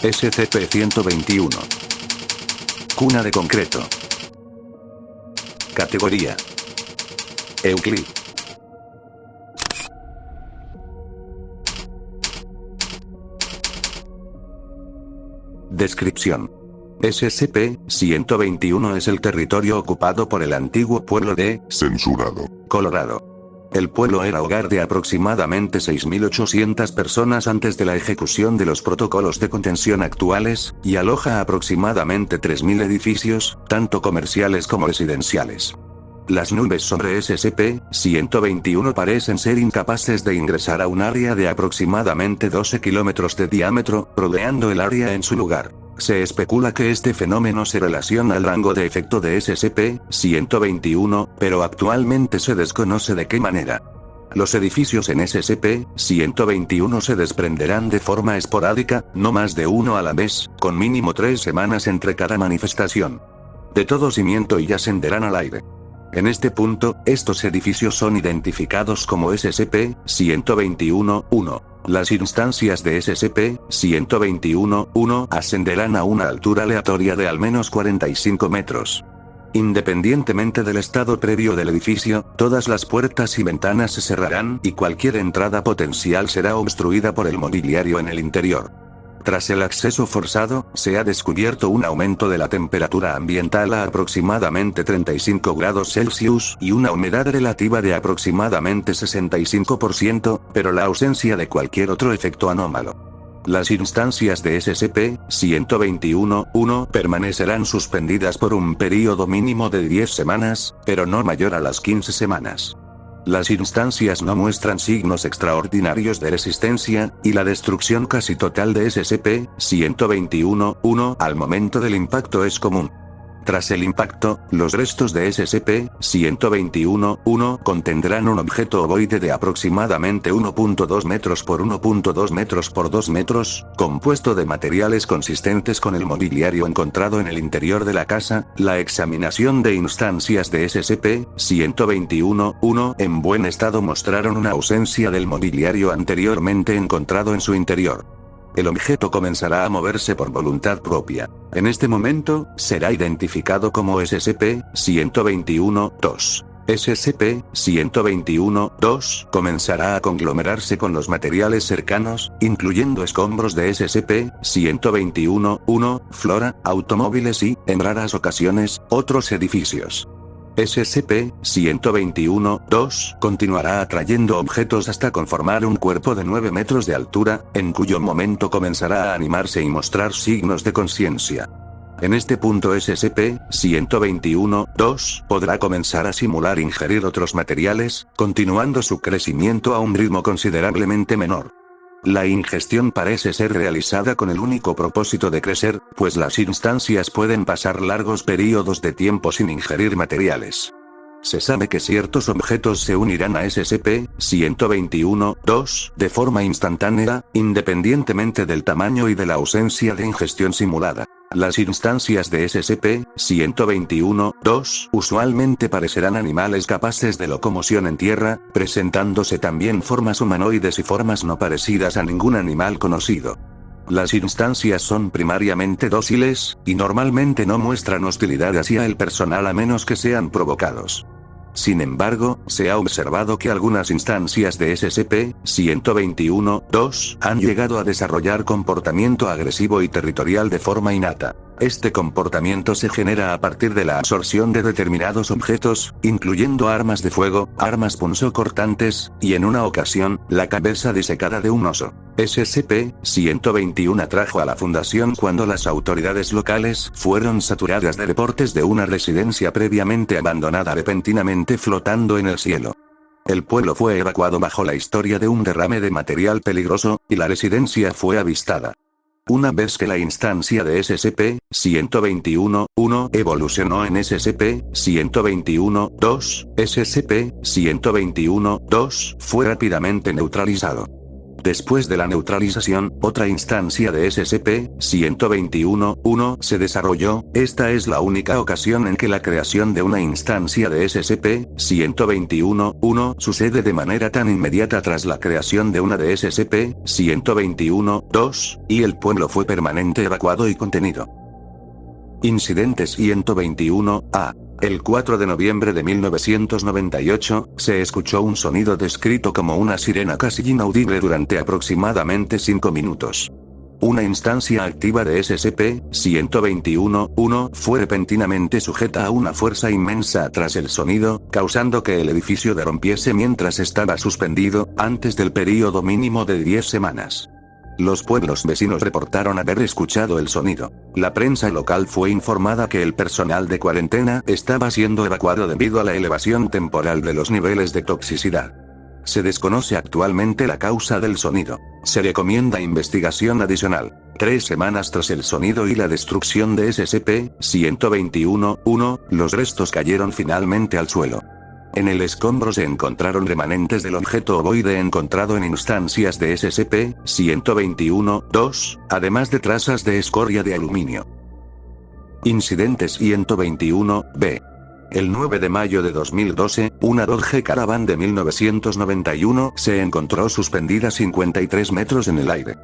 SCP-121. Cuna de concreto. Categoría: Euclid. Descripción: SCP-121 es el territorio ocupado por el antiguo pueblo de Censurado, Colorado. El pueblo era hogar de aproximadamente 6.800 personas antes de la ejecución de los protocolos de contención actuales, y aloja aproximadamente 3.000 edificios, tanto comerciales como residenciales. Las nubes sobre SCP-121 parecen ser incapaces de ingresar a un área de aproximadamente 12 kilómetros de diámetro, rodeando el área en su lugar. Se especula que este fenómeno se relaciona al rango de efecto de SCP-121, pero actualmente se desconoce de qué manera. Los edificios en SCP-121 se desprenderán de forma esporádica, no más de uno a la vez, con mínimo 3 semanas entre cada manifestación. De todo cimiento y ascenderán al aire. En este punto, estos edificios son identificados como SCP-121-1. Las instancias de SCP-121-1 ascenderán a una altura aleatoria de al menos 45 metros. Independientemente del estado previo del edificio, todas las puertas y ventanas se cerrarán y cualquier entrada potencial será obstruida por el mobiliario en el interior. Tras el acceso forzado, se ha descubierto un aumento de la temperatura ambiental a aproximadamente 35 grados Celsius y una humedad relativa de aproximadamente 65%, pero la ausencia de cualquier otro efecto anómalo. Las instancias de SCP-121-1 permanecerán suspendidas por un período mínimo de 10 semanas, pero no mayor a las 15 semanas. Las instancias no muestran signos extraordinarios de resistencia, y la destrucción casi total de SCP-121-1 al momento del impacto es común. Tras el impacto, los restos de SCP-121-1 contendrán un objeto ovoide de aproximadamente 1.2 metros por 1.2 metros por 2 metros, compuesto de materiales consistentes con el mobiliario encontrado en el interior de la casa. La examinación de instancias de SCP-121-1 en buen estado mostraron una ausencia del mobiliario anteriormente encontrado en su interior. El objeto comenzará a moverse por voluntad propia. En este momento, será identificado como SCP-121-2. SCP-121-2 comenzará a conglomerarse con los materiales cercanos, incluyendo escombros de SCP-121-1, flora, automóviles y, en raras ocasiones, otros edificios. SCP-121-2 continuará atrayendo objetos hasta conformar un cuerpo de 9 metros de altura, en cuyo momento comenzará a animarse y mostrar signos de conciencia. En este punto SCP-121-2 podrá comenzar a simular ingerir otros materiales, continuando su crecimiento a un ritmo considerablemente menor. La ingestión parece ser realizada con el único propósito de crecer, pues las instancias pueden pasar largos periodos de tiempo sin ingerir materiales. Se sabe que ciertos objetos se unirán a SCP-121-2 de forma instantánea, independientemente del tamaño y de la ausencia de ingestión simulada. Las instancias de SCP-121-2 usualmente parecerán animales capaces de locomoción en tierra, presentándose también formas humanoides y formas no parecidas a ningún animal conocido. Las instancias son primariamente dóciles, y normalmente no muestran hostilidad hacia el personal a menos que sean provocados. Sin embargo, se ha observado que algunas instancias de SCP-121-2 han llegado a desarrollar comportamiento agresivo y territorial de forma innata. Este comportamiento se genera a partir de la absorción de determinados objetos, incluyendo armas de fuego, armas punzocortantes, y en una ocasión, la cabeza disecada de un oso. SCP-121 atrajo a la Fundación cuando las autoridades locales fueron saturadas de reportes de una residencia previamente abandonada repentinamente flotando en el cielo. El pueblo fue evacuado bajo la historia de un derrame de material peligroso, y la residencia fue avistada. Una vez que la instancia de SCP-121-1 evolucionó en SCP-121-2, SCP-121-2 fue rápidamente neutralizado. Después de la neutralización, otra instancia de SCP-121-1 se desarrolló. Esta es la única ocasión en que la creación de una instancia de SCP-121-1 sucede de manera tan inmediata tras la creación de una de SCP-121-2, y el pueblo fue permanente evacuado y contenido. Incidente 121-A. El 4 de noviembre de 1998, se escuchó un sonido descrito como una sirena casi inaudible durante aproximadamente 5 minutos. Una instancia activa de SCP-121-1 fue repentinamente sujeta a una fuerza inmensa tras el sonido, causando que el edificio derrumpiese mientras estaba suspendido, antes del período mínimo de 10 semanas. Los pueblos vecinos reportaron haber escuchado el sonido. La prensa local fue informada que el personal de cuarentena estaba siendo evacuado debido a la elevación temporal de los niveles de toxicidad. Se desconoce actualmente la causa del sonido. Se recomienda investigación adicional. 3 semanas tras el sonido y la destrucción de SCP-121-1, los restos cayeron finalmente al suelo. En el escombro se encontraron remanentes del objeto ovoide encontrado en instancias de SCP-121-2, además de trazas de escoria de aluminio. Incidente 121-B. El 9 de mayo de 2012, una Dodge Caravan de 1991 se encontró suspendida 53 metros en el aire.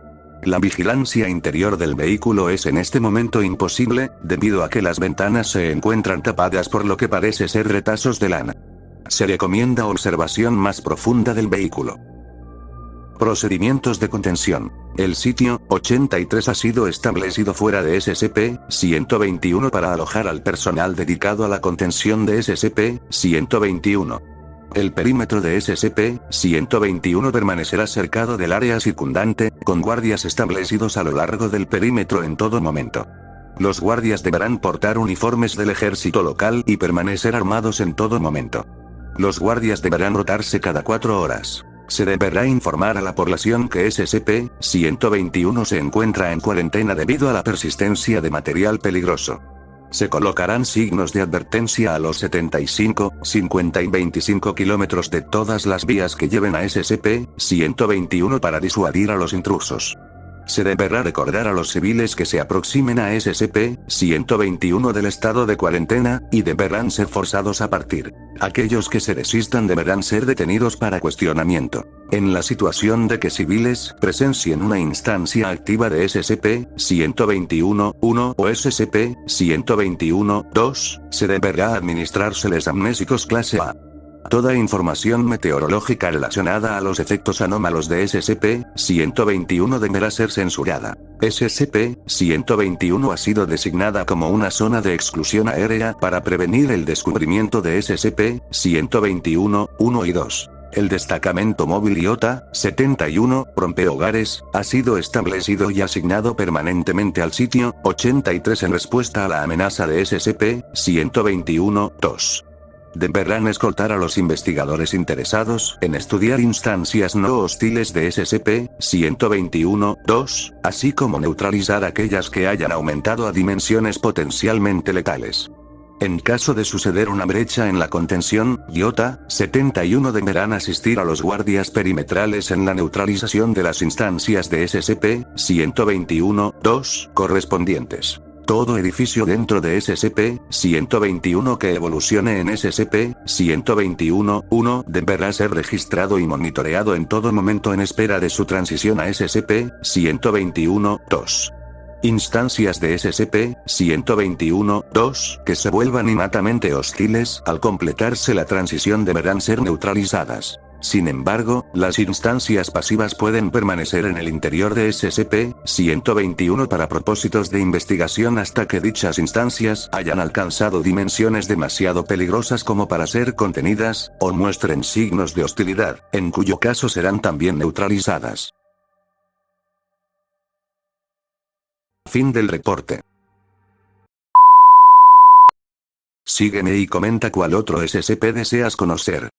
La vigilancia interior del vehículo es en este momento imposible, debido a que las ventanas se encuentran tapadas por lo que parece ser retazos de lana. Se recomienda observación más profunda del vehículo. Procedimientos de contención. El sitio 83 ha sido establecido fuera de SCP-121 para alojar al personal dedicado a la contención de SCP-121. El perímetro de SCP-121 permanecerá cercado del área circundante, con guardias establecidos a lo largo del perímetro en todo momento. Los guardias deberán portar uniformes del ejército local y permanecer armados en todo momento. Los guardias deberán rotarse cada 4 horas. Se deberá informar a la población que SCP-121 se encuentra en cuarentena debido a la persistencia de material peligroso. Se colocarán signos de advertencia a los 75, 50 y 25 kilómetros de todas las vías que lleven a SCP-121 para disuadir a los intrusos. Se deberá recordar a los civiles que se aproximen a SCP-121 del estado de cuarentena, y deberán ser forzados a partir. Aquellos que se resistan deberán ser detenidos para cuestionamiento. En la situación de que civiles presencien una instancia activa de SCP-121-1 o SCP-121-2, se deberá administrárseles amnésicos clase A. Toda información meteorológica relacionada a los efectos anómalos de SCP-121 deberá ser censurada. SCP-121 ha sido designada como una zona de exclusión aérea para prevenir el descubrimiento de SCP-121-1 y 2. El destacamento móvil IOTA-71, rompehogares, ha sido establecido y asignado permanentemente al sitio 83 en respuesta a la amenaza de SCP-121-2. Deberán escoltar a los investigadores interesados en estudiar instancias no hostiles de SCP-121-2, así como neutralizar aquellas que hayan aumentado a dimensiones potencialmente letales. En caso de suceder una brecha en la contención, IOTA-71 deberán asistir a los guardias perimetrales en la neutralización de las instancias de SCP-121-2 correspondientes. Todo edificio dentro de SCP-121 que evolucione en SCP-121-1 deberá ser registrado y monitoreado en todo momento en espera de su transición a SCP-121-2. Instancias de SCP-121-2 que se vuelvan innatamente hostiles al completarse la transición deberán ser neutralizadas. Sin embargo, las instancias pasivas pueden permanecer en el interior de SCP-121 para propósitos de investigación hasta que dichas instancias hayan alcanzado dimensiones demasiado peligrosas como para ser contenidas, o muestren signos de hostilidad, en cuyo caso serán también neutralizadas. Fin del reporte. Sígueme y comenta cuál otro SCP deseas conocer.